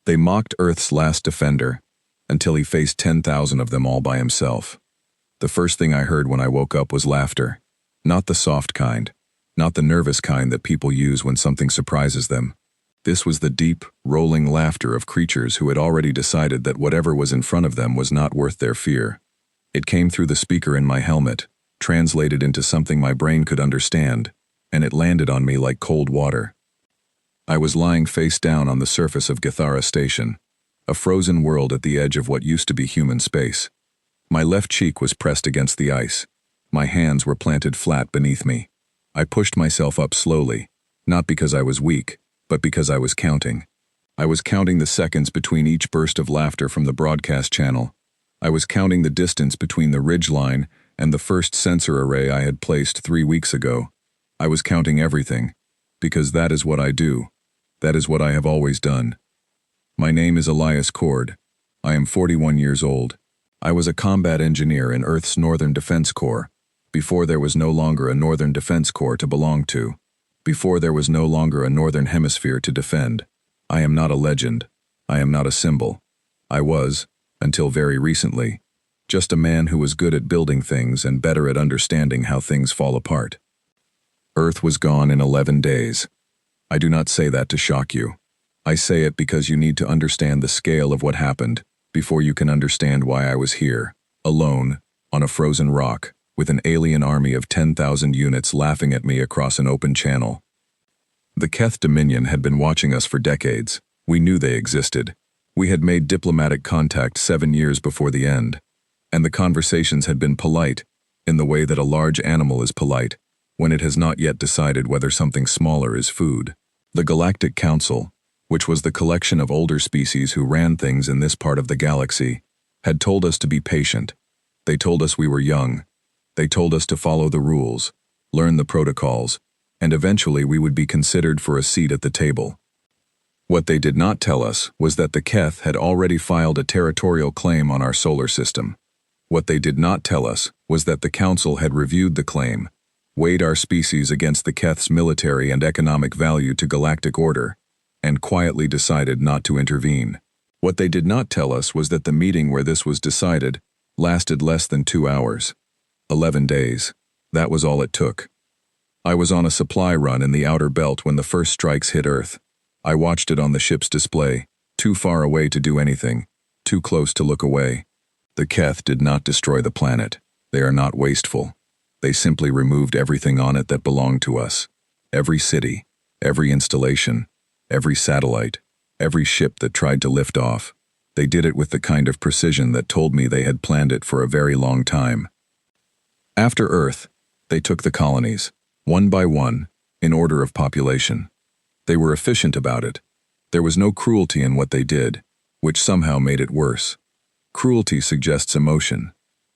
They mocked Earth's last defender, until he faced 10,000 of them all by himself. The first thing I heard when I woke up was laughter. Not the soft kind, not the nervous kind that people use when something surprises them. This was the deep, rolling laughter of creatures who had already decided that whatever was in front of them was not worth their fear. It came through the speaker in my helmet, translated into something my brain could understand, and it landed on me like cold water. I was lying face down on the surface of Gathara Station, a frozen world at the edge of what used to be human space. My left cheek was pressed against the ice. My hands were planted flat beneath me. I pushed myself up slowly, not because I was weak, but because I was counting. I was counting the seconds between each burst of laughter from the broadcast channel. I was counting the distance between the ridgeline and the first sensor array I had placed 3 weeks ago. I was counting everything, because that is what I do. That is what I have always done. My name is Elias Cord. I am 41 years old. I was a combat engineer in Earth's Northern Defense Corps, before there was no longer a Northern Defense Corps to belong to, before there was no longer a Northern Hemisphere to defend. I am not a legend. I am not a symbol. I was, until very recently, just a man who was good at building things and better at understanding how things fall apart. Earth was gone in 11 days. I do not say that to shock you. I say it because you need to understand the scale of what happened before you can understand why I was here, alone, on a frozen rock, with an alien army of 10,000 units laughing at me across an open channel. The Keth Dominion had been watching us for decades. We knew they existed. We had made diplomatic contact 7 years before the end, and the conversations had been polite, in the way that a large animal is polite, when it has not yet decided whether something smaller is food. The Galactic Council, which was the collection of older species who ran things in this part of the galaxy, had told us to be patient. They told us we were young. They told us to follow the rules, learn the protocols, and eventually we would be considered for a seat at the table. What they did not tell us was that the Keth had already filed a territorial claim on our solar system. What they did not tell us was that the Council had reviewed the claim, weighed our species against the Keth's military and economic value to galactic order, and quietly decided not to intervene. What they did not tell us was that the meeting where this was decided lasted less than 2 hours. 11 days. That was all it took. I was on a supply run in the outer belt when the first strikes hit Earth. I watched it on the ship's display, too far away to do anything, too close to look away. The Keth did not destroy the planet. They are not wasteful. They simply removed everything on it that belonged to us. Every city, every installation, every satellite, every ship that tried to lift off. They did it with the kind of precision that told me they had planned it for a very long time. After Earth, they took the colonies, one by one, in order of population. They were efficient about it. There was no cruelty in what they did, which somehow made it worse. Cruelty suggests emotion.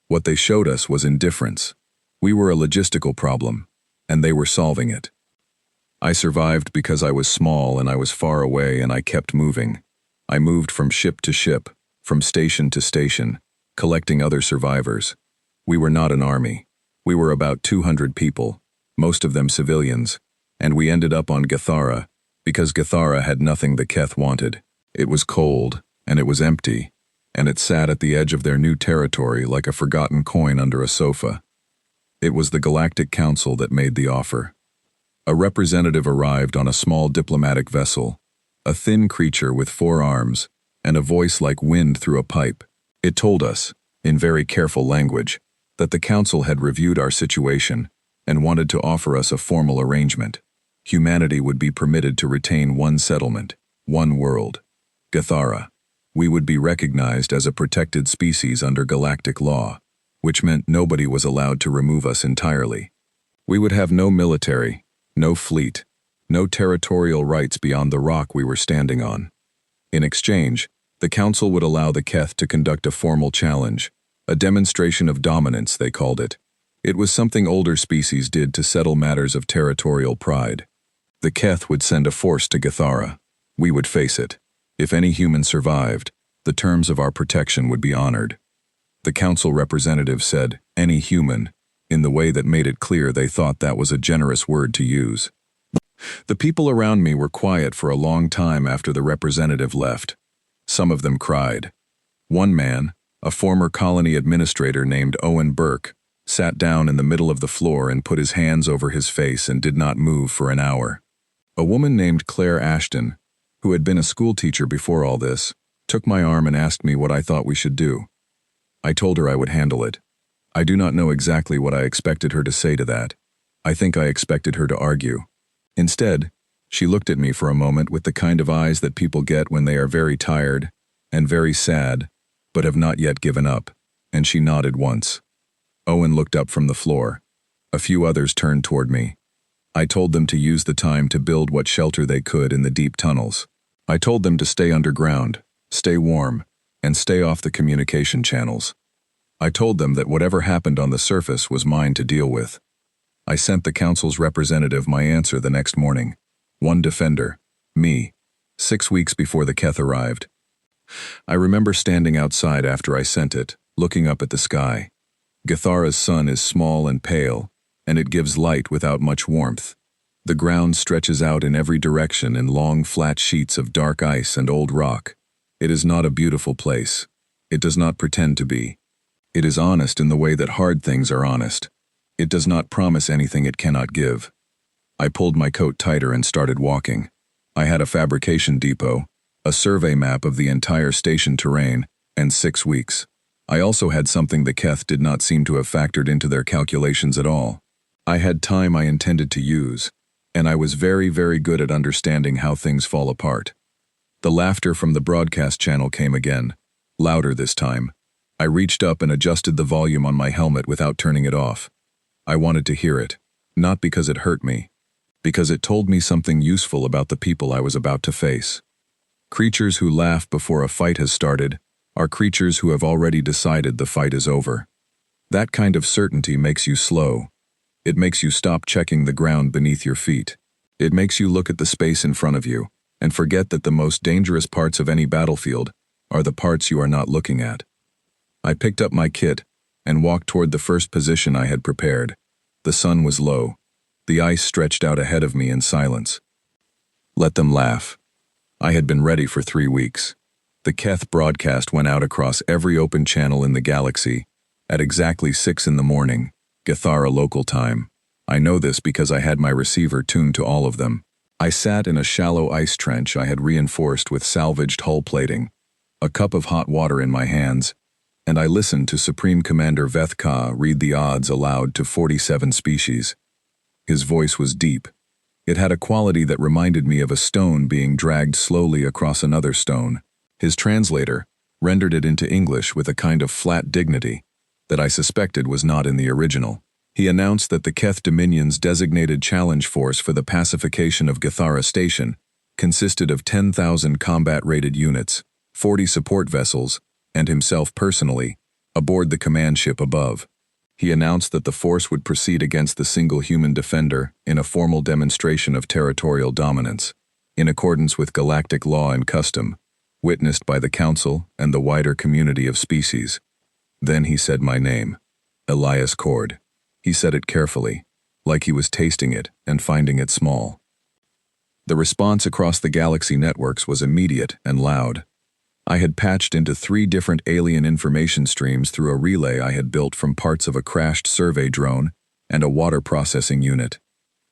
What they showed us was indifference. We were a logistical problem, and they were solving it. I survived because I was small and I was far away and I kept moving. I moved from ship to ship, from station to station, collecting other survivors. We were not an army. We were about 200 people, most of them civilians, and we ended up on Gathara because Gathara had nothing the Keth wanted. It was cold, and it was empty, and it sat at the edge of their new territory like a forgotten coin under a sofa. It was the Galactic Council that made the offer. A representative arrived on a small diplomatic vessel, a thin creature with 4 arms, and a voice like wind through a pipe. It told us, in very careful language, that the Council had reviewed our situation and wanted to offer us a formal arrangement. Humanity would be permitted to retain one settlement, one world, Gathara. We would be recognized as a protected species under galactic law, which meant nobody was allowed to remove us entirely. We would have no military, no fleet, no territorial rights beyond the rock we were standing on. In exchange, the Council would allow the Keth to conduct a formal challenge, a demonstration of dominance, they called it. It was something older species did to settle matters of territorial pride. The Keth would send a force to Gathara. We would face it. If any human survived, the terms of our protection would be honored. The Council representative said, "any human," in the way that made it clear they thought that was a generous word to use. The people around me were quiet for a long time after the representative left. Some of them cried. One man, a former colony administrator named Owen Burke, sat down in the middle of the floor and put his hands over his face and did not move for an hour. A woman named Claire Ashton, who had been a schoolteacher before all this, took my arm and asked me what I thought we should do. I told her I would handle it. I do not know exactly what I expected her to say to that. I think I expected her to argue. Instead, she looked at me for a moment with the kind of eyes that people get when they are very tired and very sad, but have not yet given up, and she nodded once. Owen looked up from the floor. A few others turned toward me. I told them to use the time to build what shelter they could in the deep tunnels. I told them to stay underground, stay warm, and stay off the communication channels. I told them that whatever happened on the surface was mine to deal with. I sent the council's representative my answer the next morning. One defender, me, 6 weeks before the Keth arrived. I remember standing outside after I sent it, looking up at the sky. Githara's sun is small and pale, and it gives light without much warmth. The ground stretches out in every direction in long flat sheets of dark ice and old rock. It is not a beautiful place. It does not pretend to be. It is honest in the way that hard things are honest. It does not promise anything it cannot give. I pulled my coat tighter and started walking. I had a fabrication depot, a survey map of the entire station terrain, and 6 weeks. I also had something the Keth did not seem to have factored into their calculations at all. I had time I intended to use, and I was very, very good at understanding how things fall apart. The laughter from the broadcast channel came again, louder this time. I reached up and adjusted the volume on my helmet without turning it off. I wanted to hear it, not because it hurt me, because it told me something useful about the people I was about to face. Creatures who laugh before a fight has started are creatures who have already decided the fight is over. That kind of certainty makes you slow. It makes you stop checking the ground beneath your feet. It makes you look at the space in front of you and forget that the most dangerous parts of any battlefield are the parts you are not looking at. I picked up my kit and walked toward the first position I had prepared. The sun was low. The ice stretched out ahead of me in silence. Let them laugh. I had been ready for 3 weeks. The Keth broadcast went out across every open channel in the galaxy at exactly 6 in the morning, Githara local time. I know this because I had my receiver tuned to all of them. I sat in a shallow ice trench I had reinforced with salvaged hull plating, a cup of hot water in my hands, and I listened to Supreme Commander Veth Ka read the odds aloud to 47 species. His voice was deep. It had a quality that reminded me of a stone being dragged slowly across another stone. His translator rendered it into English with a kind of flat dignity that I suspected was not in the original. He announced that the Keth Dominion's designated challenge force for the pacification of Githara Station consisted of 10,000 combat-rated units, 40 support vessels, and himself personally, aboard the command ship above. He announced that the force would proceed against the single human defender in a formal demonstration of territorial dominance, in accordance with galactic law and custom, witnessed by the Council and the wider community of species. Then he said my name, Elias Cord. He said it carefully, like he was tasting it and finding it small. The response across the galaxy networks was immediate and loud. I had patched into 3 different alien information streams through a relay I had built from parts of a crashed survey drone and a water processing unit.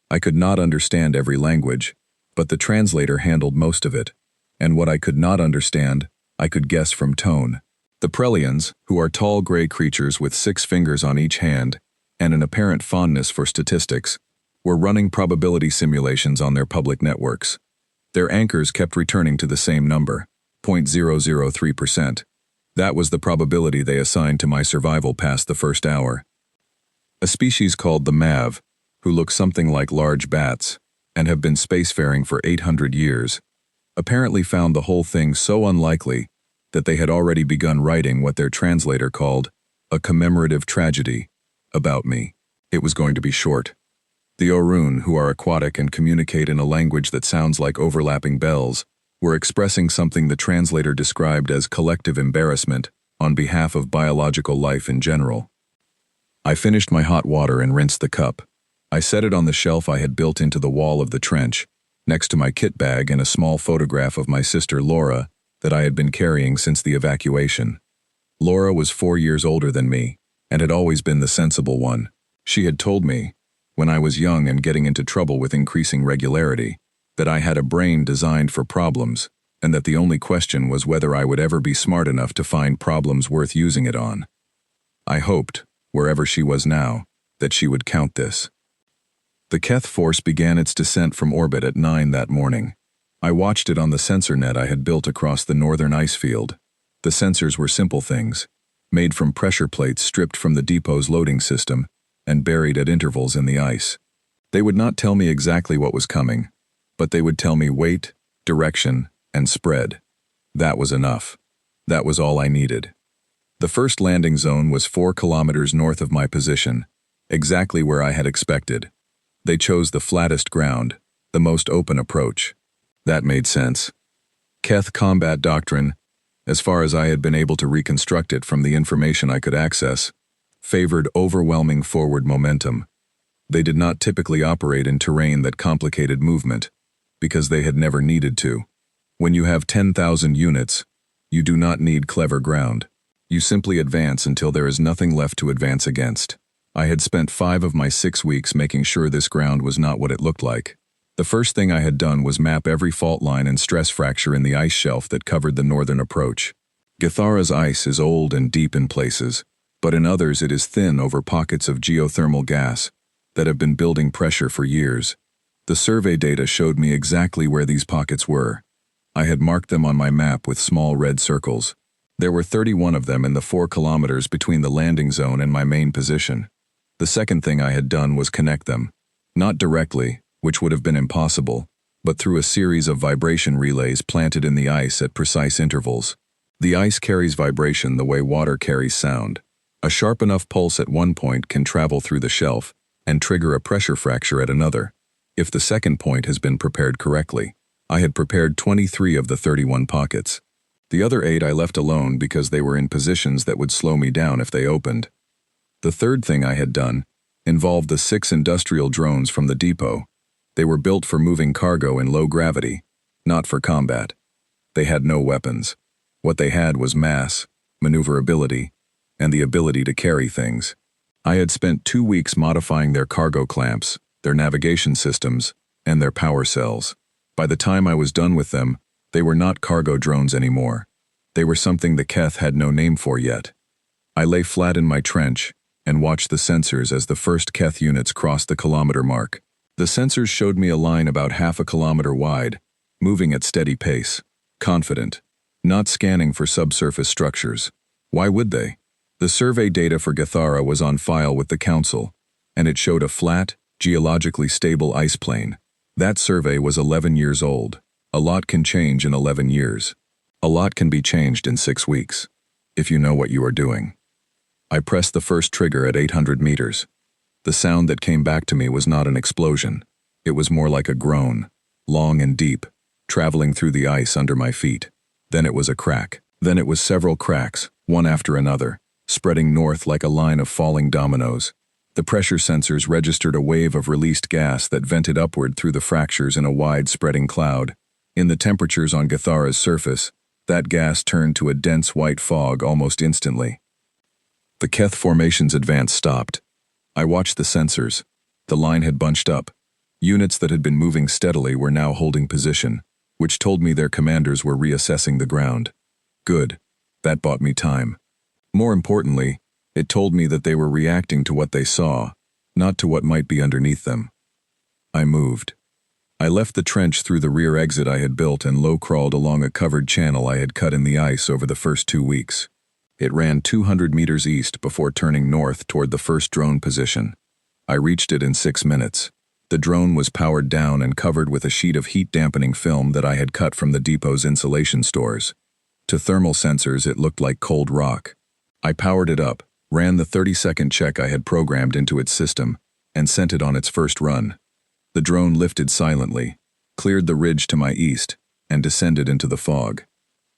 I could not understand every language, but the translator handled most of it, and what I could not understand, I could guess from tone. The Prelians, who are tall gray creatures with 6 fingers on each hand and an apparent fondness for statistics, were running probability simulations on their public networks. Their anchors kept returning to the same number, 0.003%. That was the probability they assigned to my survival past the first hour. A species called the Mav, who look something like large bats and have been spacefaring for 800 years, apparently found the whole thing so unlikely that they had already begun writing what their translator called a commemorative tragedy about me. It was going to be short. The Orun, who are aquatic and communicate in a language that sounds like overlapping bells, were expressing something the translator described as collective embarrassment on behalf of biological life in general. I finished my hot water and rinsed the cup. I set it on the shelf I had built into the wall of the trench, next to my kit bag and a small photograph of my sister Laura that I had been carrying since the evacuation. Laura was 4 years older than me, and had always been the sensible one. She had told me, when I was young and getting into trouble with increasing regularity, that I had a brain designed for problems, and that the only question was whether I would ever be smart enough to find problems worth using it on. I hoped, wherever she was now, that she would count this. The Keth force began its descent from orbit at 9 that morning. I watched it on the sensor net I had built across the northern ice field. The sensors were simple things, made from pressure plates stripped from the depot's loading system and buried at intervals in the ice. They would not tell me exactly what was coming, but they would tell me weight, direction, and spread. That was enough. That was all I needed. The first landing zone was 4 kilometers north of my position, exactly where I had expected. They chose the flattest ground, the most open approach. That made sense. Keth combat doctrine, as far as I had been able to reconstruct it from the information I could access, favored overwhelming forward momentum. They did not typically operate in terrain that complicated movement, because they had never needed to. When you have 10,000 units, you do not need clever ground. You simply advance until there is nothing left to advance against. I had spent 5 of my 6 weeks making sure this ground was not what it looked like. The first thing I had done was map every fault line and stress fracture in the ice shelf that covered the northern approach. Githara's ice is old and deep in places, but in others it is thin over pockets of geothermal gas that have been building pressure for years. The survey data showed me exactly where these pockets were. I had marked them on my map with small red circles. There were 31 of them in the 4 kilometers between the landing zone and my main position. The second thing I had done was connect them, not directly, which would have been impossible, but through a series of vibration relays planted in the ice at precise intervals. The ice carries vibration the way water carries sound. A sharp enough pulse at one point can travel through the shelf and trigger a pressure fracture at another, if the second point has been prepared correctly. I had prepared 23 of the 31 pockets. The other 8 I left alone because they were in positions that would slow me down if they opened. The third thing I had done involved the 6 industrial drones from the depot. They were built for moving cargo in low gravity, not for combat. They had no weapons. What they had was mass, maneuverability, and the ability to carry things. I had spent 2 weeks modifying their cargo clamps, their navigation systems, and their power cells. By the time I was done with them, they were not cargo drones anymore. They were something the Keth had no name for yet. I lay flat in my trench and watched the sensors as the first Keth units crossed the kilometer mark. The sensors showed me a line about half a kilometer wide, moving at steady pace, confident, not scanning for subsurface structures. Why would they? The survey data for Githara was on file with the Council, and it showed a flat, geologically stable ice plain. That survey was 11 years old. A lot can change in 11 years. A lot can be changed in 6 weeks, if you know what you are doing. I pressed the first trigger at 800 meters. The sound that came back to me was not an explosion. It was more like a groan, long and deep, traveling through the ice under my feet. Then it was a crack. Then it was several cracks, one after another, spreading north like a line of falling dominoes. The pressure sensors registered a wave of released gas that vented upward through the fractures in a wide spreading cloud. In the temperatures on Githara's surface, that gas turned to a dense white fog almost instantly. The Keth formation's advance stopped. I watched the sensors. The line had bunched up. Units that had been moving steadily were now holding position, which told me their commanders were reassessing the ground. Good. That bought me time. More importantly, it told me that they were reacting to what they saw, not to what might be underneath them. I moved. I left the trench through the rear exit I had built and low-crawled along a covered channel I had cut in the ice over the first 2 weeks. It ran 200 meters east before turning north toward the first drone position. I reached it in 6 minutes. The drone was powered down and covered with a sheet of heat-dampening film that I had cut from the depot's insulation stores. To thermal sensors, it looked like cold rock. I powered it up, ran the 30-second check I had programmed into its system, and sent it on its first run. The drone lifted silently, cleared the ridge to my east, and descended into the fog.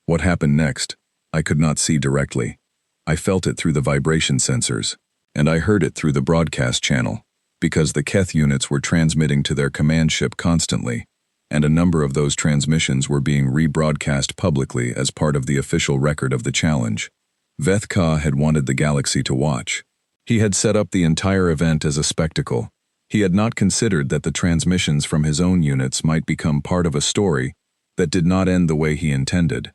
What happened next? I could not see directly. I felt it through the vibration sensors, and I heard it through the broadcast channel, because the Keth units were transmitting to their command ship constantly. and a number of those transmissions were being rebroadcast publicly as part of the official record of the challenge. Veth-Ka had wanted the galaxy to watch. He had set up the entire event as a spectacle. He had not considered that the transmissions from his own units might become part of a story that did not end the way he intended.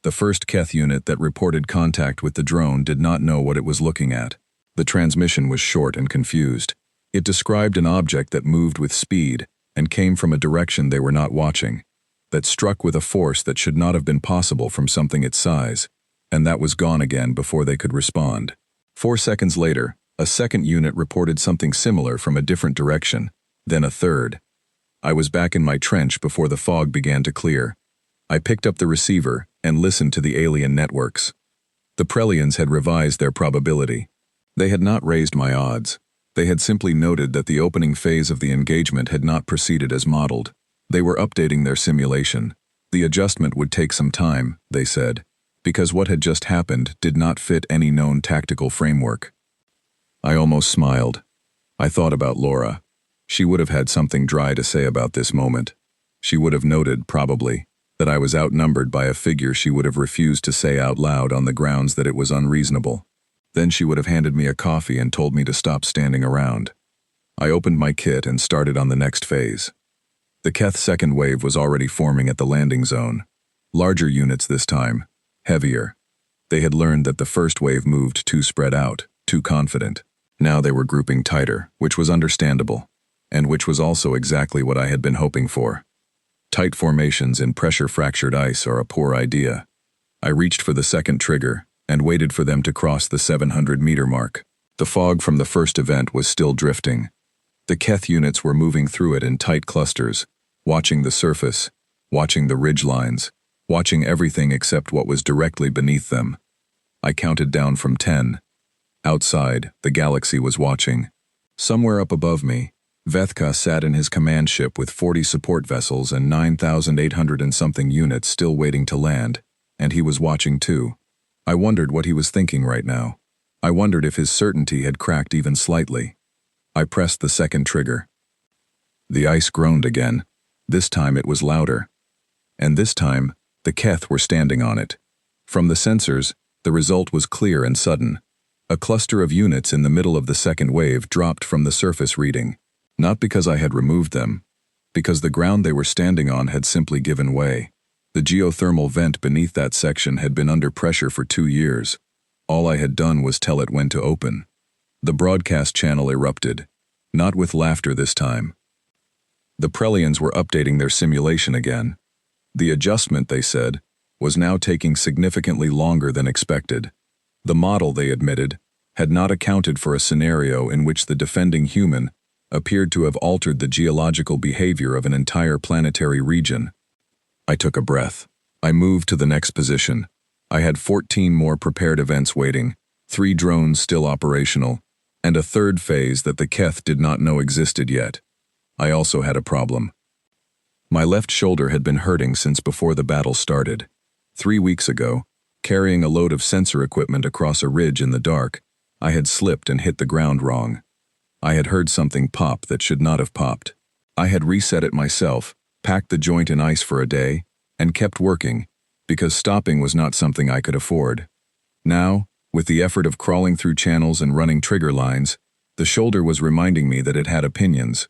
The first Keth unit that reported contact with the drone did not know what it was looking at. The transmission was short and confused. It described an object that moved with speed and came from a direction they were not watching, that struck with a force that should not have been possible from something its size, and that was gone again before they could respond. 4 seconds later, a second unit reported something similar from a different direction, then a third. I was back in my trench before the fog began to clear. I picked up the receiver and listened to the alien networks. The Prelians had revised their probability. They had not raised my odds. They had simply noted that the opening phase of the engagement had not proceeded as modeled. They were updating their simulation. The adjustment would take some time, they said, because what had just happened did not fit any known tactical framework. I almost smiled. I thought about Laura. She would have had something dry to say about this moment. She would have noted, probably, that I was outnumbered by a figure she would have refused to say out loud on the grounds that it was unreasonable. Then she would have handed me a coffee and told me to stop standing around. I opened my kit and started on the next phase. The Keth second wave was already forming at the landing zone. Larger units this time, heavier. They had learned that the first wave moved too spread out, too confident. Now they were grouping tighter, which was understandable, and which was also exactly what I had been hoping for. Tight formations in pressure-fractured ice are a poor idea. I reached for the second trigger and waited for them to cross the 700-meter mark. The fog from the first event was still drifting. The Keth units were moving through it in tight clusters, watching the surface, watching the ridge lines, watching everything except what was directly beneath them. I counted down from 10. Outside, the galaxy was watching. Somewhere up above me, Veth-Ka sat in his command ship with 40 support vessels and 9,800 and something units still waiting to land, and he was watching too. I wondered what he was thinking right now. I wondered if his certainty had cracked even slightly. I pressed the second trigger. The ice groaned again. This time it was louder. And this time, the Keth were standing on it. From the sensors, the result was clear and sudden. A cluster of units in the middle of the second wave dropped from the surface reading. Not because I had removed them, because the ground they were standing on had simply given way. The geothermal vent beneath that section had been under pressure for 2 years. All I had done was tell it when to open. The broadcast channel erupted, not with laughter this time. The Prelians were updating their simulation again. The adjustment, they said, was now taking significantly longer than expected. The model, they admitted, had not accounted for a scenario in which the defending human appeared to have altered the geological behavior of an entire planetary region. I took a breath. I moved to the next position. I had 14 more prepared events waiting, 3 drones still operational, and a third phase that the Keth did not know existed yet. I also had a problem. My left shoulder had been hurting since before the battle started. 3 weeks ago, carrying a load of sensor equipment across a ridge in the dark, I had slipped and hit the ground wrong. I had heard something pop that should not have popped. I had reset it myself, packed the joint in ice for a day, and kept working, because stopping was not something I could afford. Now, with the effort of crawling through channels and running trigger lines, the shoulder was reminding me that it had opinions.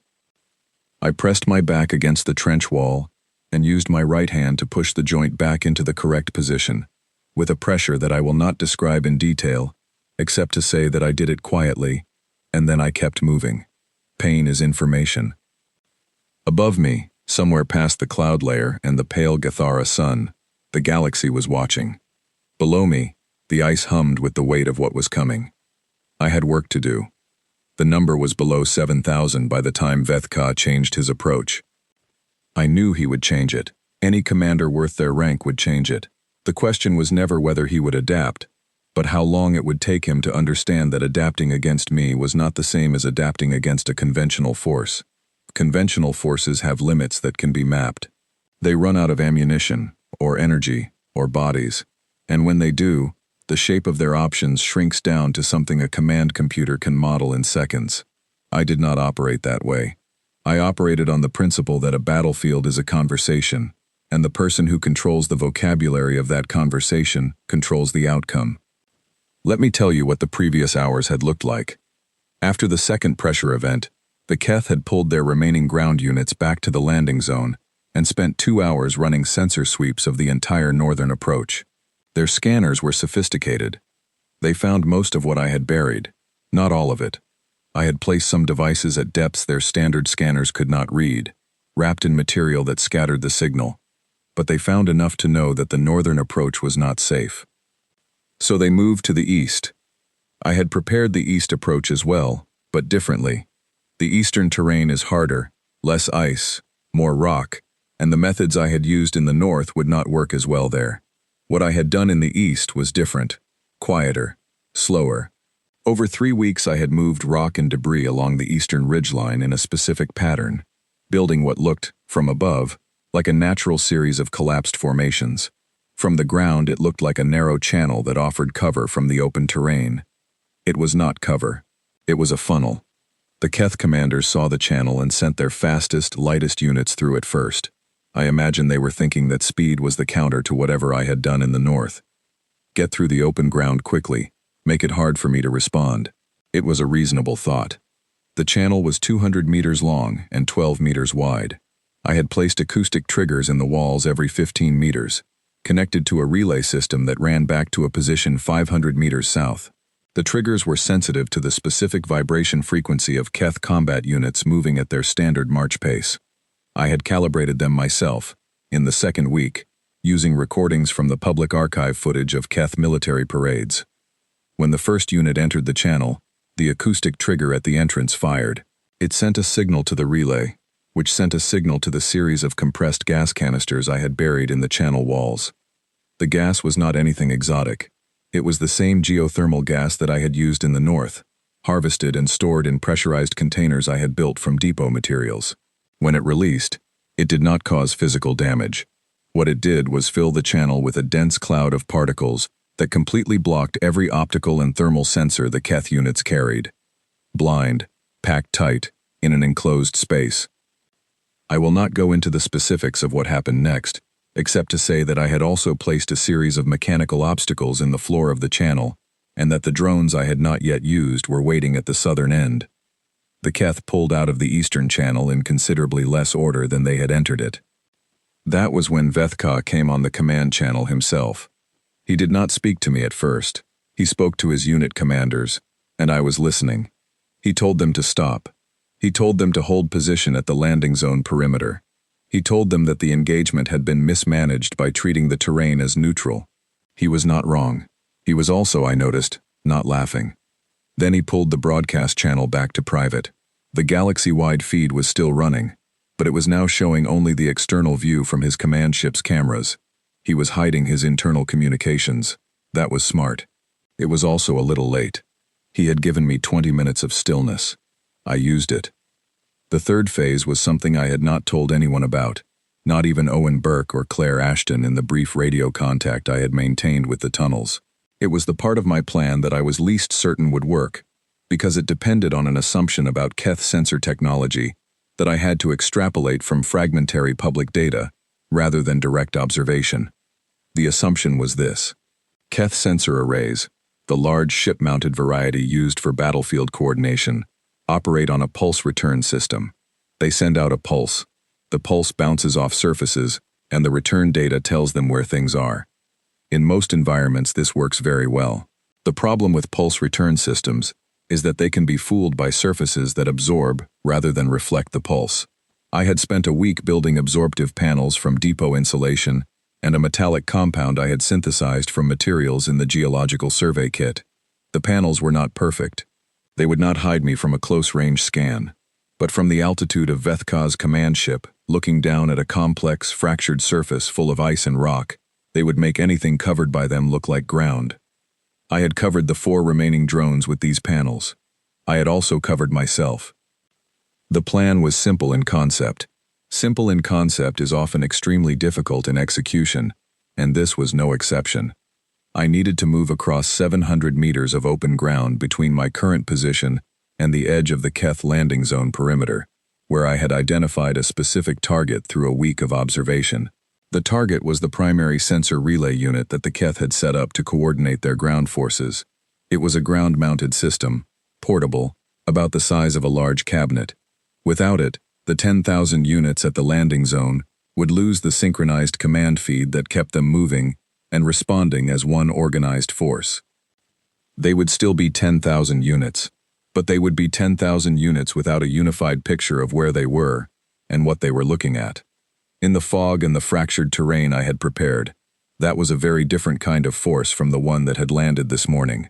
I pressed my back against the trench wall and used my right hand to push the joint back into the correct position, with a pressure that I will not describe in detail, except to say that I did it quietly, and then I kept moving. Pain is information. Above me, somewhere past the cloud layer and the pale Gathara sun, the galaxy was watching. Below me, the ice hummed with the weight of what was coming. I had work to do. The number was below 7,000 by the time Veth-Ka changed his approach. I knew he would change it. Any commander worth their rank would change it. The question was never whether he would adapt, but how long it would take him to understand that adapting against me was not the same as adapting against a conventional force. Conventional forces have limits that can be mapped. They run out of ammunition, or energy, or bodies, and when they do, the shape of their options shrinks down to something a command computer can model in seconds. I did not operate that way. I operated on the principle that a battlefield is a conversation, and the person who controls the vocabulary of that conversation controls the outcome. Let me tell you what the previous hours had looked like. After the second pressure event, the Keth had pulled their remaining ground units back to the landing zone and spent 2 hours running sensor sweeps of the entire northern approach. Their scanners were sophisticated. They found most of what I had buried, not all of it. I had placed some devices at depths their standard scanners could not read, wrapped in material that scattered the signal, but they found enough to know that the northern approach was not safe. So they moved to the east. I had prepared the east approach as well, but differently. The eastern terrain is harder, less ice, more rock, and the methods I had used in the north would not work as well there. What I had done in the east was different, quieter, slower. Over 3 weeks I had moved rock and debris along the eastern ridgeline in a specific pattern, building what looked, from above, like a natural series of collapsed formations. From the ground it looked like a narrow channel that offered cover from the open terrain. It was not cover. It was a funnel. The Keth commanders saw the channel and sent their fastest, lightest units through it first. I imagine they were thinking that speed was the counter to whatever I had done in the north. Get through the open ground quickly, make it hard for me to respond. It was a reasonable thought. The channel was 200 meters long and 12 meters wide. I had placed acoustic triggers in the walls every 15 meters, connected to a relay system that ran back to a position 500 meters south. The triggers were sensitive to the specific vibration frequency of Keth combat units moving at their standard march pace. I had calibrated them myself, in the second week, using recordings from the public archive footage of Keth military parades. When the first unit entered the channel, the acoustic trigger at the entrance fired. It sent a signal to the relay, which sent a signal to the series of compressed gas canisters I had buried in the channel walls. The gas was not anything exotic. It was the same geothermal gas that I had used in the north, harvested and stored in pressurized containers I had built from depot materials. When it released, it did not cause physical damage. What it did was fill the channel with a dense cloud of particles that completely blocked every optical and thermal sensor the Keth units carried. Blind, packed tight, in an enclosed space. I will not go into the specifics of what happened next, except to say that I had also placed a series of mechanical obstacles in the floor of the channel, and that the drones I had not yet used were waiting at the southern end. The Keth pulled out of the eastern channel in considerably less order than they had entered it. That was when Vethka came on the command channel himself. He did not speak to me at first. He spoke to his unit commanders, and I was listening. He told them to stop. He told them to hold position at the landing zone perimeter. He told them that the engagement had been mismanaged by treating the terrain as neutral. He was not wrong. He was also, I noticed, not laughing. Then he pulled the broadcast channel back to private. The galaxy-wide feed was still running, but it was now showing only the external view from his command ship's cameras. He was hiding his internal communications. That was smart. It was also a little late. He had given me 20 minutes of stillness. I used it. The third phase was something I had not told anyone about, not even Owen Burke or Claire Ashton in the brief radio contact I had maintained with the tunnels. It was the part of my plan that I was least certain would work, because it depended on an assumption about Keth sensor technology that I had to extrapolate from fragmentary public data, rather than direct observation. The assumption was this. Keth sensor arrays, the large ship-mounted variety used for battlefield coordination, operate on a pulse return system. They send out a pulse. The pulse bounces off surfaces, and the return data tells them where things are. In most environments, this works very well. The problem with pulse return systems is that they can be fooled by surfaces that absorb rather than reflect the pulse. I had spent a week building absorptive panels from depot insulation and a metallic compound I had synthesized from materials in the geological survey kit. The panels were not perfect. They would not hide me from a close-range scan, but from the altitude of Vethka's command ship, looking down at a complex, fractured surface full of ice and rock, they would make anything covered by them look like ground. I had covered the 4 remaining drones with these panels. I had also covered myself. The plan was simple in concept. Simple in concept is often extremely difficult in execution, and this was no exception. I needed to move across 700 meters of open ground between my current position and the edge of the Keth landing zone perimeter. where I had identified a specific target through a week of observation. The target was the primary sensor relay unit that the Keth had set up to coordinate their ground forces. It was a ground-mounted system, portable, about the size of a large cabinet. Without it, the 10,000 units at the landing zone would lose the synchronized command feed that kept them moving and responding as one organized force. They would still be 10,000 units, but they would be 10,000 units without a unified picture of where they were and what they were looking at. In the fog and the fractured terrain I had prepared, that was a very different kind of force from the one that had landed this morning.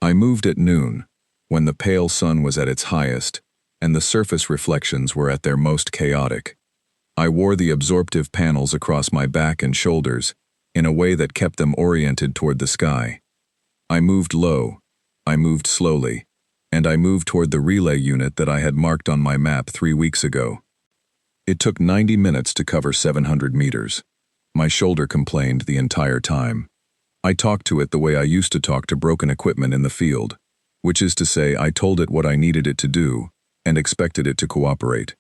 I moved at noon, when the pale sun was at its highest, and the surface reflections were at their most chaotic. I wore the absorptive panels across my back and shoulders in a way that kept them oriented toward the sky. I moved low, I moved slowly, and I moved toward the relay unit that I had marked on my map 3 weeks ago. It took 90 minutes to cover 700 meters. My shoulder complained the entire time. I talked to it the way I used to talk to broken equipment in the field, which is to say I told it what I needed it to do and expected it to cooperate.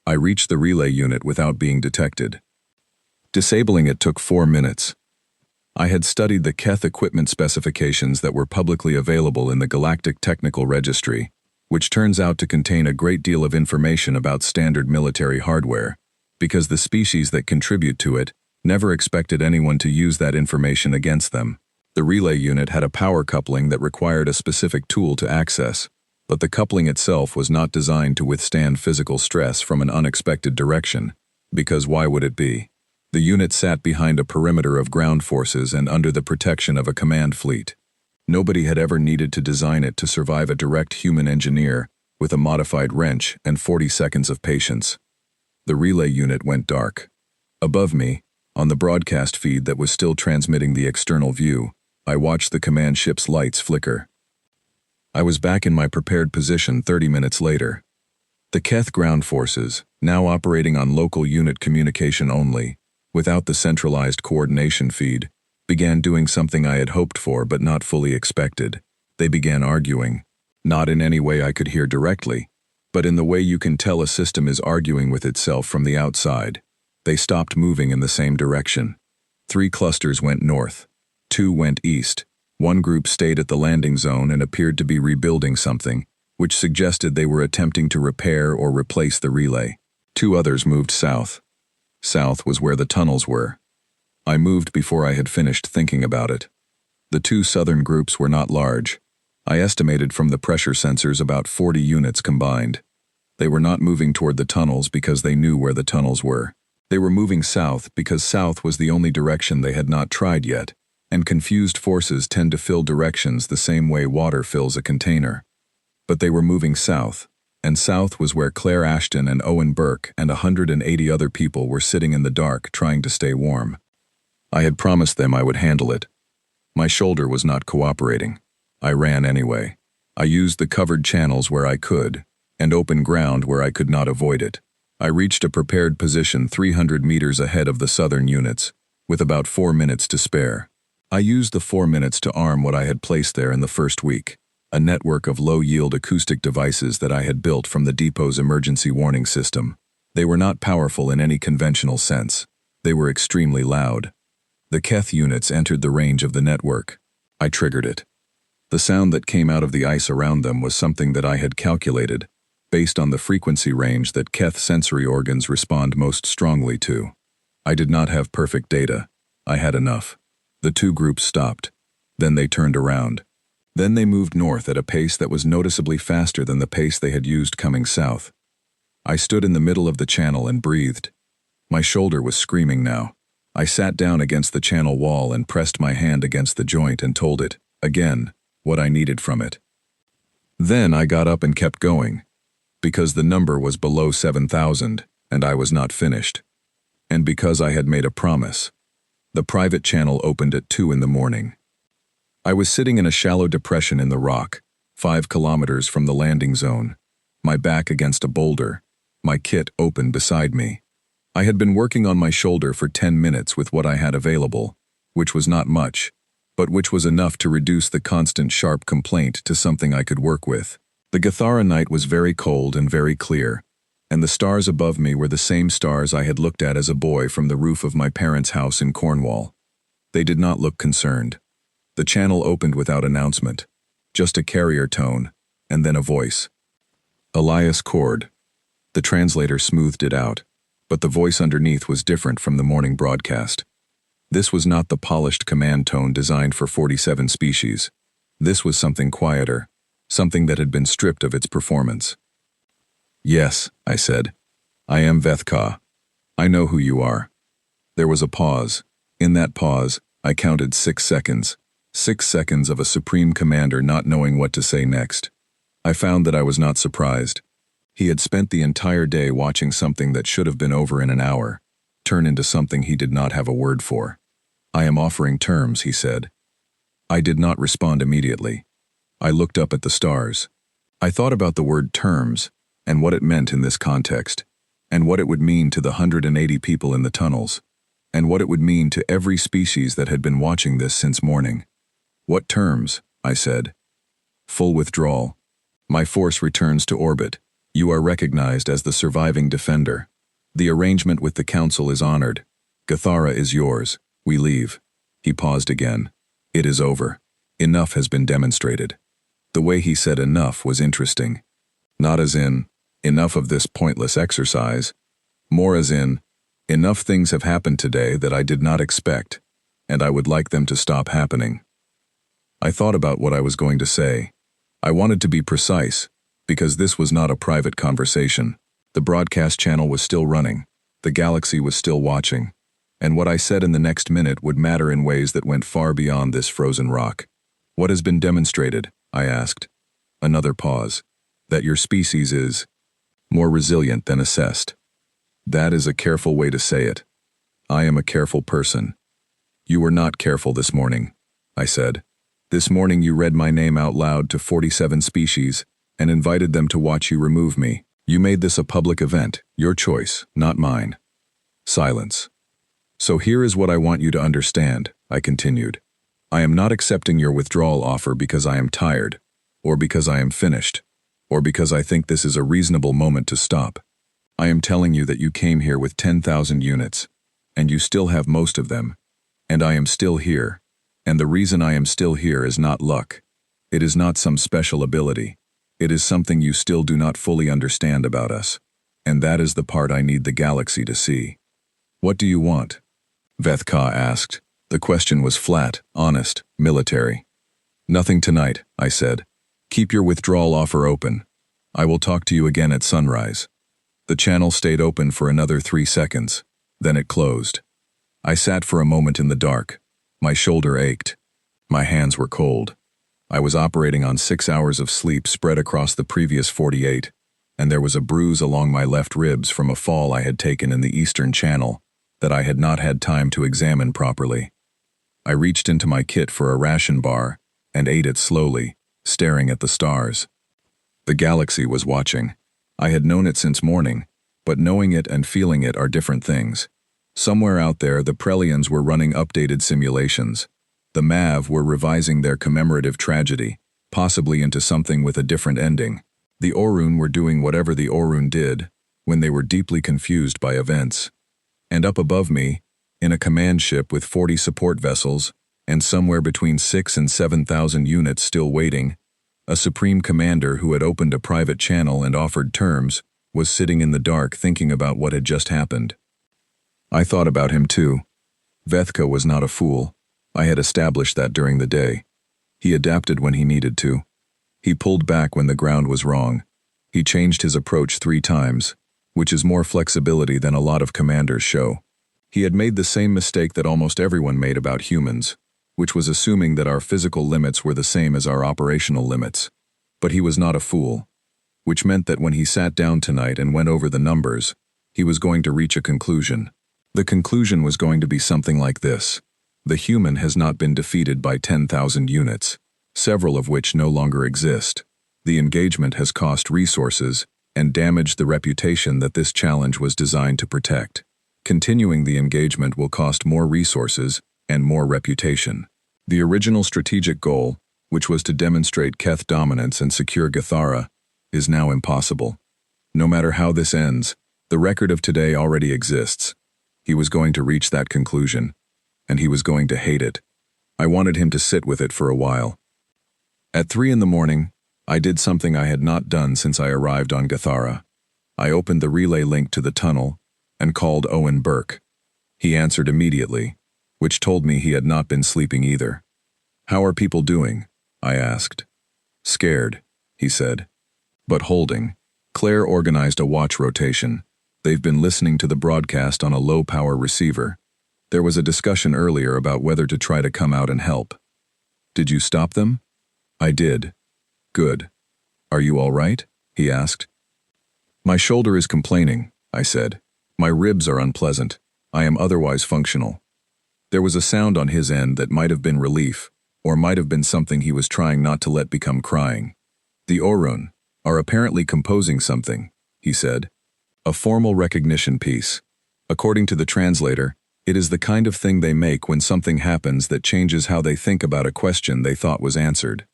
I reached the relay unit without being detected. Disabling it took 4 minutes. I had studied the Keth equipment specifications that were publicly available in the Galactic Technical Registry, which turns out to contain a great deal of information about standard military hardware, because the species that contribute to it never expected anyone to use that information against them. The relay unit had a power coupling that required a specific tool to access, but the coupling itself was not designed to withstand physical stress from an unexpected direction, because why would it be? The unit sat behind a perimeter of ground forces and under the protection of a command fleet. Nobody had ever needed to design it to survive a direct human engineer with a modified wrench and 40 seconds of patience. The relay unit went dark. Above me, on the broadcast feed that was still transmitting the external view, I watched the command ship's lights flicker. I was back in my prepared position 30 minutes later. The Keth ground forces, now operating on local unit communication only, without the centralized coordination feed, began doing something I had hoped for but not fully expected. They began arguing, not in any way I could hear directly, but in the way you can tell a system is arguing with itself from the outside. They stopped moving in the same direction. 3 clusters went north, 2 went east. One group stayed at the landing zone and appeared to be rebuilding something, which suggested they were attempting to repair or replace the relay. 2 others moved south. South was where the tunnels were. I moved before I had finished thinking about it. The 2 southern groups were not large. I estimated from the pressure sensors about 40 units combined. They were not moving toward the tunnels because they knew where the tunnels were. They were moving south because south was the only direction they had not tried yet, and confused forces tend to fill directions the same way water fills a container. But they were moving south, and south was where Claire Ashton and Owen Burke and 180 other people were sitting in the dark trying to stay warm. I had promised them I would handle it. My shoulder was not cooperating. I ran anyway. I used the covered channels where I could, and open ground where I could not avoid it. I reached a prepared position 300 meters ahead of the southern units, with about 4 minutes to spare. I used the 4 minutes to arm what I had placed there in the first week, a network of low-yield acoustic devices that I had built from the depot's emergency warning system. They were not powerful in any conventional sense. They were extremely loud. The Keth units entered the range of the network. I triggered it. The sound that came out of the ice around them was something that I had calculated, based on the frequency range that Keth sensory organs respond most strongly to. I did not have perfect data. I had enough. The 2 groups stopped. Then they turned around. Then they moved north at a pace that was noticeably faster than the pace they had used coming south. I stood in the middle of the channel and breathed. My shoulder was screaming now. I sat down against the channel wall and pressed my hand against the joint and told it, again, what I needed from it. Then I got up and kept going, because the number was below 7,000 and I was not finished. And because I had made a promise. The private channel opened at 2 in the morning. I was sitting in a shallow depression in the rock, 5 kilometers from the landing zone, my back against a boulder, my kit open beside me. I had been working on my shoulder for 10 minutes with what I had available, which was not much, but which was enough to reduce the constant sharp complaint to something I could work with. The Gathara night was very cold and very clear, and the stars above me were the same stars I had looked at as a boy from the roof of my parents' house in Cornwall. They did not look concerned. The channel opened without announcement, just a carrier tone, and then a voice. Elias Cord. The translator smoothed it out, but the voice underneath was different from the morning broadcast. This was not the polished command tone designed for 47 species. This was something quieter, something that had been stripped of its performance. "Yes," I said. "I am Vethka. I know who you are." There was a pause. In that pause, I counted 6 seconds. 6 seconds of a supreme commander not knowing what to say next. I found that I was not surprised. He had spent the entire day watching something that should have been over in an hour turn into something he did not have a word for. "I am offering terms," he said. I did not respond immediately. I looked up at the stars. I thought about the word terms and what it meant in this context, and what it would mean to the 180 people in the tunnels, and what it would mean to every species that had been watching this since morning. "What terms?" I said. "Full withdrawal. My force returns to orbit. You are recognized as the surviving defender. The arrangement with the council is honored. Gathara is yours. We leave." He paused again. "It is over. Enough has been demonstrated." The way he said enough was interesting. Not as in, enough of this pointless exercise. More as in, enough things have happened today that I did not expect, and I would like them to stop happening. I thought about what I was going to say. I wanted to be precise, because this was not a private conversation. The broadcast channel was still running. The galaxy was still watching. And what I said in the next minute would matter in ways that went far beyond this frozen rock. "What has been demonstrated?" I asked. Another pause. "That your species is more resilient than assessed." That is a careful way to say it. I am a careful person. "You were not careful this morning," I said. "This morning you read my name out loud to 47 species and invited them to watch you remove me. You made this a public event, your choice, not mine." Silence. "So here is what I want you to understand," I continued. "I am not accepting your withdrawal offer because I am tired, or because I am finished, or because I think this is a reasonable moment to stop. I am telling you that you came here with 10,000 units, and you still have most of them, and I am still here, and the reason I am still here is not luck. It is not some special ability. It is something you still do not fully understand about us, and that is the part I need the galaxy to see." "What do you want?" Vethka asked. The question was flat, honest, military. "Nothing tonight," I said. "Keep your withdrawal offer open. I will talk to you again at sunrise." The channel stayed open for another 3 seconds. Then it closed. I sat for a moment in the dark. My shoulder ached. My hands were cold. I was operating on 6 hours of sleep spread across the previous 48, and there was a bruise along my left ribs from a fall I had taken in the Eastern Channel that I had not had time to examine properly. I reached into my kit for a ration bar and ate it slowly, staring at the stars. The galaxy was watching. I had known it since morning, but knowing it and feeling it are different things. Somewhere out there, the Prelians were running updated simulations. The Mav were revising their commemorative tragedy, possibly into something with a different ending. The Orun were doing whatever the Orun did when they were deeply confused by events. And up above me, in a command ship with 40 support vessels, and somewhere between 6,000 and 7,000 units still waiting, a supreme commander who had opened a private channel and offered terms was sitting in the dark thinking about what had just happened. I thought about him too. Vethka was not a fool. I had established that during the day. He adapted when he needed to. He pulled back when the ground was wrong. He changed his approach 3 times, which is more flexibility than a lot of commanders show. He had made the same mistake that almost everyone made about humans, which was assuming that our physical limits were the same as our operational limits. But he was not a fool, which meant that when he sat down tonight and went over the numbers, he was going to reach a conclusion. The conclusion was going to be something like this. The human has not been defeated by 10,000 units, several of which no longer exist. The engagement has cost resources and damaged the reputation that this challenge was designed to protect. Continuing the engagement will cost more resources and more reputation. The original strategic goal, which was to demonstrate Keth dominance and secure Gathara, is now impossible. No matter how this ends, the record of today already exists. He was going to reach that conclusion, and he was going to hate it. I wanted him to sit with it for a while. At 3 in the morning, I did something I had not done since I arrived on Gathara. I opened the relay link to the tunnel and called Owen Burke. He answered immediately, which told me he had not been sleeping either. "How are people doing?" I asked. "Scared," he said. "But holding." Claire organized a watch rotation. They've been listening to the broadcast on a low-power receiver. There was a discussion earlier about whether to try to come out and help. "Did you stop them?" "I did." "Good. Are you all right?" he asked. "My shoulder is complaining," I said. "My ribs are unpleasant. I am otherwise functional." There was a sound on his end that might have been relief, or might have been something he was trying not to let become crying. "The Orun are apparently composing something," he said. "A formal recognition piece. According to the translator, it is the kind of thing they make when something happens that changes how they think about a question they thought was answered."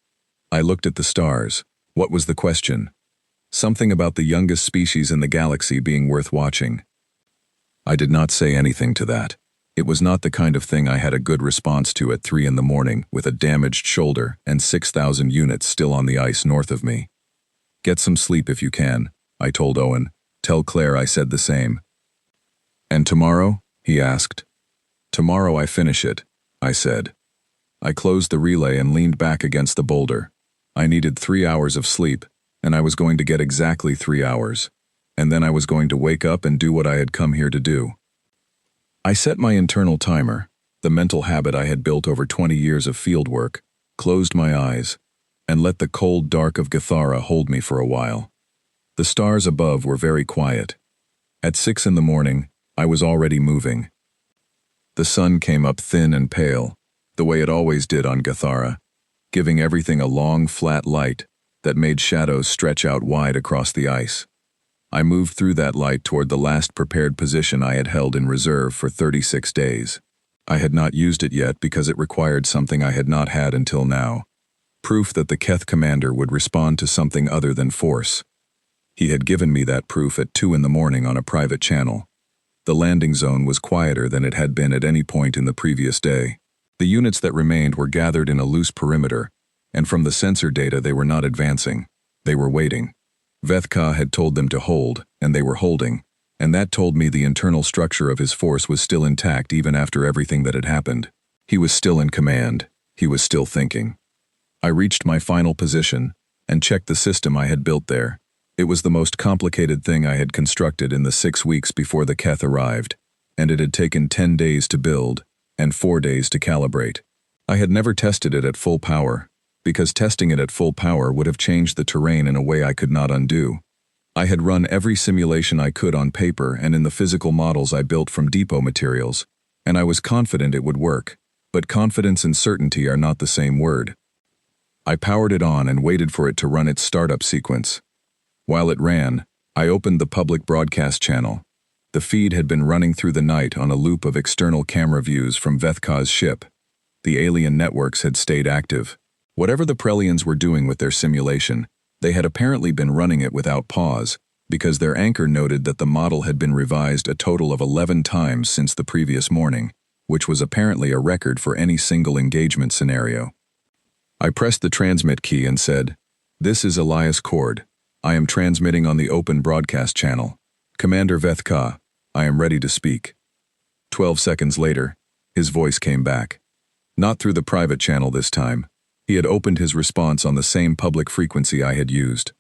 I looked at the stars. What was the question? Something about the youngest species in the galaxy being worth watching. I did not say anything to that. It was not the kind of thing I had a good response to at 3 in the morning with a damaged shoulder and 6,000 units still on the ice north of me. "Get some sleep if you can," I told Owen. "Tell Claire I said the same." "And tomorrow?" he asked. "Tomorrow I finish it," I said. I closed the relay and leaned back against the boulder. I needed 3 hours of sleep, and I was going to get exactly 3 hours. And then I was going to wake up and do what I had come here to do. I set my internal timer, the mental habit I had built over 20 years of field work, closed my eyes, and let the cold dark of Gathara hold me for a while. The stars above were very quiet. At 6 in the morning, I was already moving. The sun came up thin and pale, the way it always did on Gathara, giving everything a long, flat light that made shadows stretch out wide across the ice. I moved through that light toward the last prepared position I had held in reserve for 36 days. I had not used it yet because it required something I had not had until now. Proof that the Keth commander would respond to something other than force. He had given me that proof at 2 in the morning on a private channel. The landing zone was quieter than it had been at any point in the previous day. The units that remained were gathered in a loose perimeter, and from the sensor data they were not advancing. They were waiting. Vethka had told them to hold, and they were holding, and that told me the internal structure of his force was still intact even after everything that had happened. He was still in command. He was still thinking. I reached my final position and checked the system I had built there. It was the most complicated thing I had constructed in the 6 weeks before the Keth arrived, and it had taken 10 days to build and 4 days to calibrate. I had never tested it at full power, because testing it at full power would have changed the terrain in a way I could not undo. I had run every simulation I could on paper and in the physical models I built from depot materials, and I was confident it would work, but confidence and certainty are not the same word. I powered it on and waited for it to run its startup sequence. While it ran, I opened the public broadcast channel. The feed had been running through the night on a loop of external camera views from Vethka's ship. The alien networks had stayed active. Whatever the Prelians were doing with their simulation, they had apparently been running it without pause, because their anchor noted that the model had been revised a total of 11 times since the previous morning, which was apparently a record for any single engagement scenario. I pressed the transmit key and said, "This is Elias Cord. I am transmitting on the open broadcast channel. Commander Vethka, I am ready to speak." 12 seconds later, his voice came back. Not through the private channel this time. He had opened his response on the same public frequency I had used.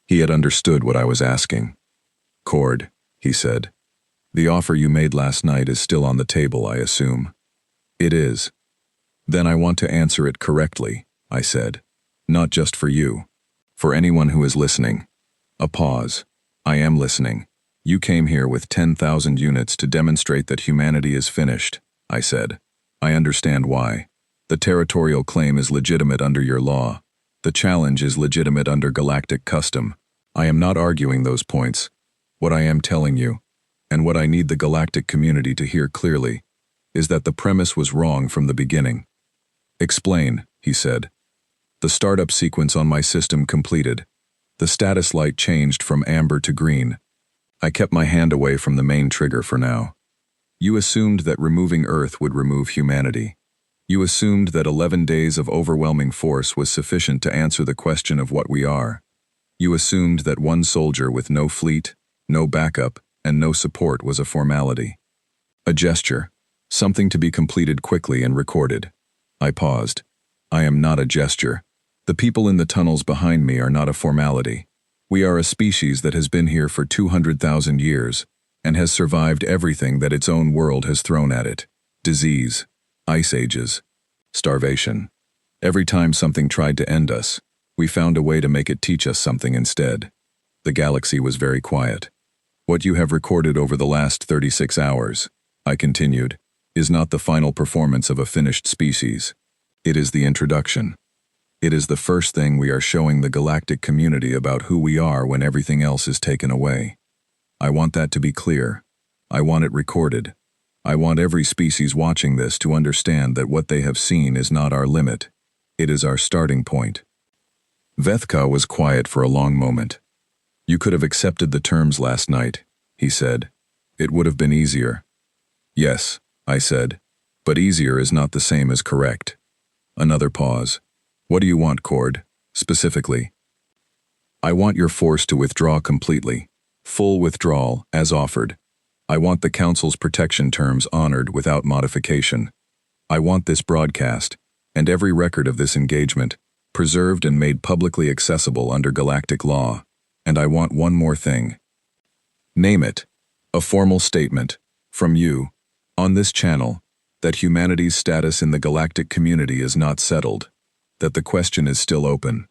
He had understood what I was asking. "Cord," he said, "the offer you made last night is still on the table, I assume." "It is." "Then I want to answer it correctly," I said. "Not just for you. For anyone who is listening." A pause. "I am listening. You came here with 10,000 units to demonstrate that humanity is finished," I said. "I understand why. The territorial claim is legitimate under your law. The challenge is legitimate under galactic custom. I am not arguing those points. What I am telling you, and what I need the galactic community to hear clearly, is that the premise was wrong from the beginning." "Explain," he said. "The startup sequence on my system completed. The status light changed from amber to green. I kept my hand away from the main trigger for now. You assumed that removing Earth would remove humanity. You assumed that 11 days of overwhelming force was sufficient to answer the question of what we are. You assumed that one soldier with no fleet, no backup, and no support was a formality. A gesture, something to be completed quickly and recorded. I paused. I am not a gesture. The people in the tunnels behind me are not a formality. We are a species that has been here for 200,000 years and has survived everything that its own world has thrown at it. Disease, ice ages, starvation. Every time something tried to end us, we found a way to make it teach us something instead. The galaxy was very quiet. What you have recorded over the last 36 hours, I continued, is not the final performance of a finished species. It is the introduction. It is the first thing we are showing the galactic community about who we are when everything else is taken away. I want that to be clear. I want it recorded. I want every species watching this to understand that what they have seen is not our limit. It is our starting point. Vethka was quiet for a long moment. You could have accepted the terms last night, he said. It would have been easier. Yes, I said, but easier is not the same as correct. Another pause. What do you want, Cord, specifically? I want your force to withdraw completely. Full withdrawal, as offered. I want the Council's protection terms honored without modification. I want this broadcast, and every record of this engagement, preserved and made publicly accessible under galactic law. And I want one more thing. Name it. A formal statement, from you, on this channel, that humanity's status in the galactic community is not settled, that the question is still open.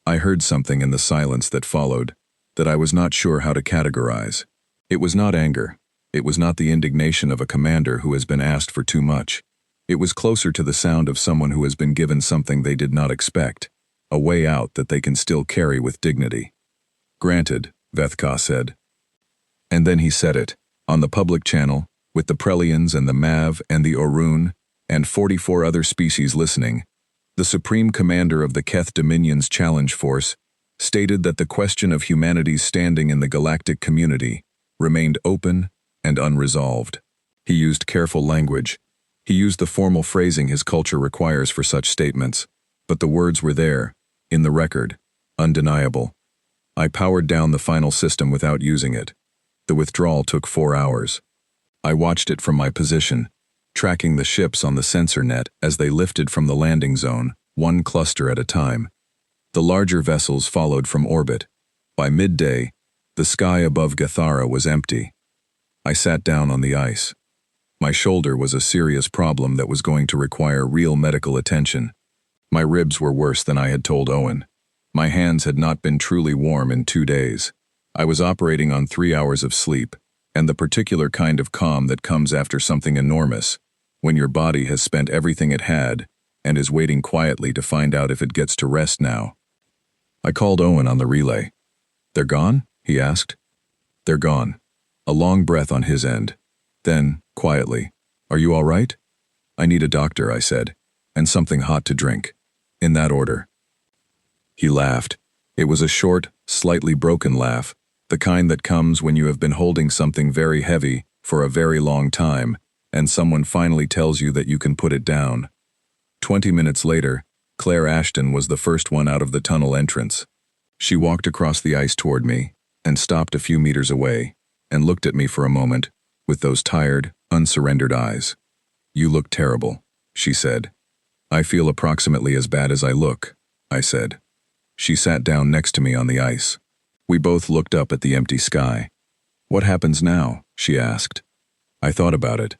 I heard something in the silence that followed, that I was not sure how to categorize. It was not anger. It was not the indignation of a commander who has been asked for too much. It was closer to the sound of someone who has been given something they did not expect, a way out that they can still carry with dignity. Granted, Vethka said. And then he said it, on the public channel, with the Prelians and the Mav and the Orun, and 44 other species listening. The Supreme Commander of the Keth Dominion's Challenge Force stated that the question of humanity's standing in the galactic community remained open and unresolved. He used careful language. He used the formal phrasing his culture requires for such statements, but the words were there, in the record, undeniable. I powered down the final system without using it. The withdrawal took 4 hours. I watched it from my position, tracking the ships on the sensor net as they lifted from the landing zone, one cluster at a time. The larger vessels followed from orbit. By midday, the sky above Gathara was empty. I sat down on the ice. My shoulder was a serious problem that was going to require real medical attention. My ribs were worse than I had told Owen. My hands had not been truly warm in 2 days. I was operating on 3 hours of sleep, and the particular kind of calm that comes after something enormous, when your body has spent everything it had and is waiting quietly to find out if it gets to rest now. I called Owen on the relay. "They're gone?" he asked. "They're gone." A long breath on his end. Then, quietly, "Are you all right?" "I need a doctor," I said, "and something hot to drink. In that order." He laughed. It was a short, slightly broken laugh, the kind that comes when you have been holding something very heavy for a very long time, and someone finally tells you that you can put it down. 20 minutes later, Claire Ashton was the first one out of the tunnel entrance. She walked across the ice toward me, and stopped a few meters away, and looked at me for a moment, with those tired, unsurrendered eyes. "You look terrible," she said. "I feel approximately as bad as I look," I said. She sat down next to me on the ice. We both looked up at the empty sky. "What happens now?" she asked. I thought about it.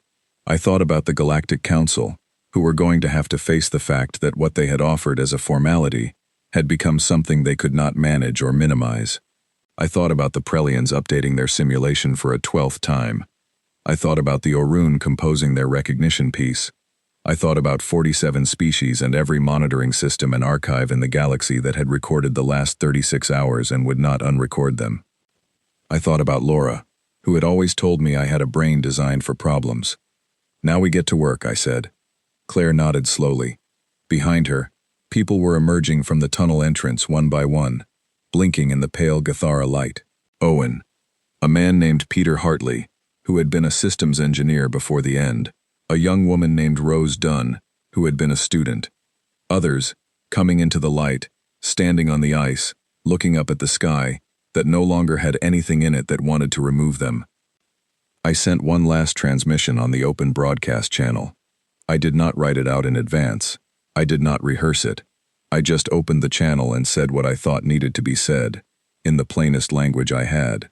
I thought about the Galactic Council, who were going to have to face the fact that what they had offered as a formality had become something they could not manage or minimize. I thought about the Prelians updating their simulation for a 12th time. I thought about the Orun composing their recognition piece. I thought about 47 species and every monitoring system and archive in the galaxy that had recorded the last 36 hours and would not unrecord them. I thought about Laura, who had always told me I had a brain designed for problems. "Now we get to work," I said. Claire nodded slowly. Behind her, people were emerging from the tunnel entrance one by one. blinking in the pale Gathara light. Owen, a man named Peter Hartley, who had been a systems engineer before the end, a young woman named Rose Dunn, who had been a student. Others, coming into the light, standing on the ice, looking up at the sky, that no longer had anything in it that wanted to remove them. I sent one last transmission on the open broadcast channel. I did not write it out in advance. I did not rehearse it. I just opened the channel and said what I thought needed to be said, in the plainest language I had.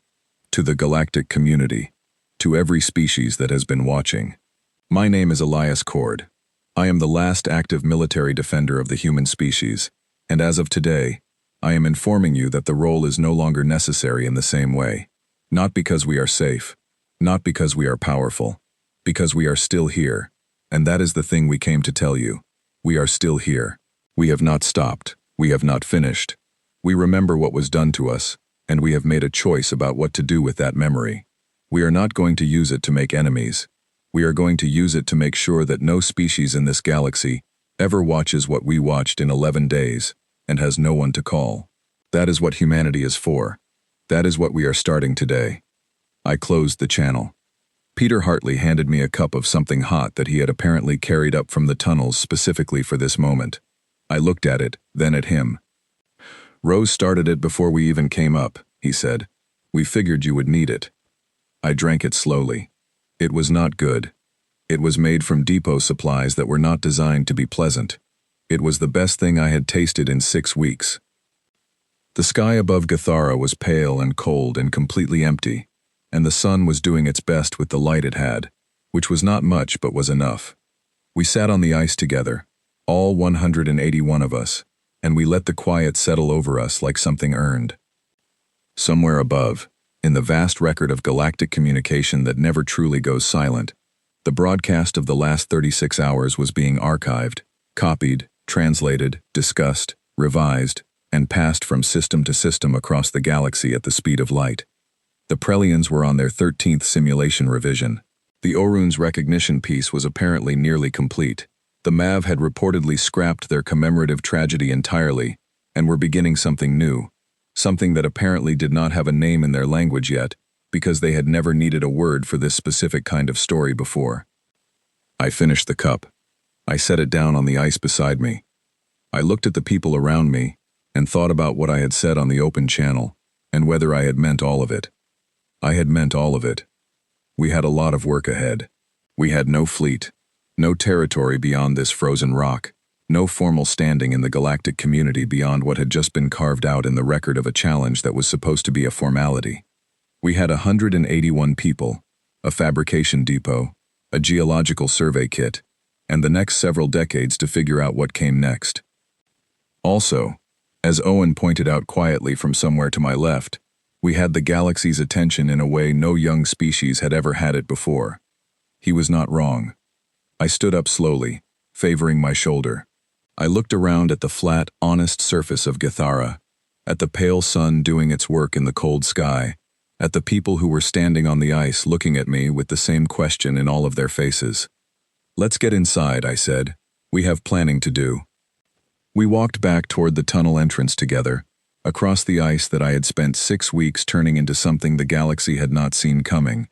To the galactic community, to every species that has been watching. My name is Elias Cord. I am the last active military defender of the human species, and as of today, I am informing you that the role is no longer necessary in the same way. Not because we are safe, not because we are powerful, because we are still here, and that is the thing we came to tell you. We are still here. We have not stopped. We have not finished. We remember what was done to us, and we have made a choice about what to do with that memory. We are not going to use it to make enemies. We are going to use it to make sure that no species in this galaxy ever watches what we watched in 11 days and has no one to call. That is what humanity is for. That is what we are starting today. I closed the channel. Peter Hartley handed me a cup of something hot that he had apparently carried up from the tunnels specifically for this moment. I looked at it, then at him. Rose started it before we even came up, he said. We figured you would need it. I drank it slowly. It was not good. It was made from depot supplies that were not designed to be pleasant. It was the best thing I had tasted in 6 weeks. The sky above Gathara was pale and cold and completely empty, and the sun was doing its best with the light it had, which was not much but was enough. We sat on the ice together, all 181 of us, and we let the quiet settle over us like something earned. Somewhere above, in the vast record of galactic communication that never truly goes silent, the broadcast of the last 36 hours was being archived, copied, translated, discussed, revised, and passed from system to system across the galaxy at the speed of light. The Prelians were on their 13th simulation revision. The Orun's recognition piece was apparently nearly complete. The Mav had reportedly scrapped their commemorative tragedy entirely, and were beginning something new. Something that apparently did not have a name in their language yet, because they had never needed a word for this specific kind of story before. I finished the cup. I set it down on the ice beside me. I looked at the people around me, and thought about what I had said on the open channel, and whether I had meant all of it. I had meant all of it. We had a lot of work ahead. We had no fleet, no territory beyond this frozen rock, no formal standing in the galactic community beyond what had just been carved out in the record of a challenge that was supposed to be a formality. We had 181 people, a fabrication depot, a geological survey kit, and the next several decades to figure out what came next. Also, as Owen pointed out quietly from somewhere to my left, we had the galaxy's attention in a way no young species had ever had it before. He was not wrong. I stood up slowly, favoring my shoulder. I looked around at the flat, honest surface of Gathara, at the pale sun doing its work in the cold sky, at the people who were standing on the ice looking at me with the same question in all of their faces. Let's get inside, I said. We have planning to do. We walked back toward the tunnel entrance together, across the ice that I had spent 6 weeks turning into something the galaxy had not seen coming,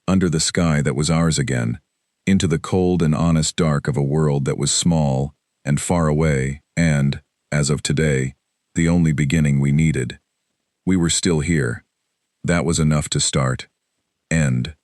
under the sky that was ours again, into the cold and honest dark of a world that was small and far away and, as of today, the only beginning we needed. We were still here. That was enough to start. End.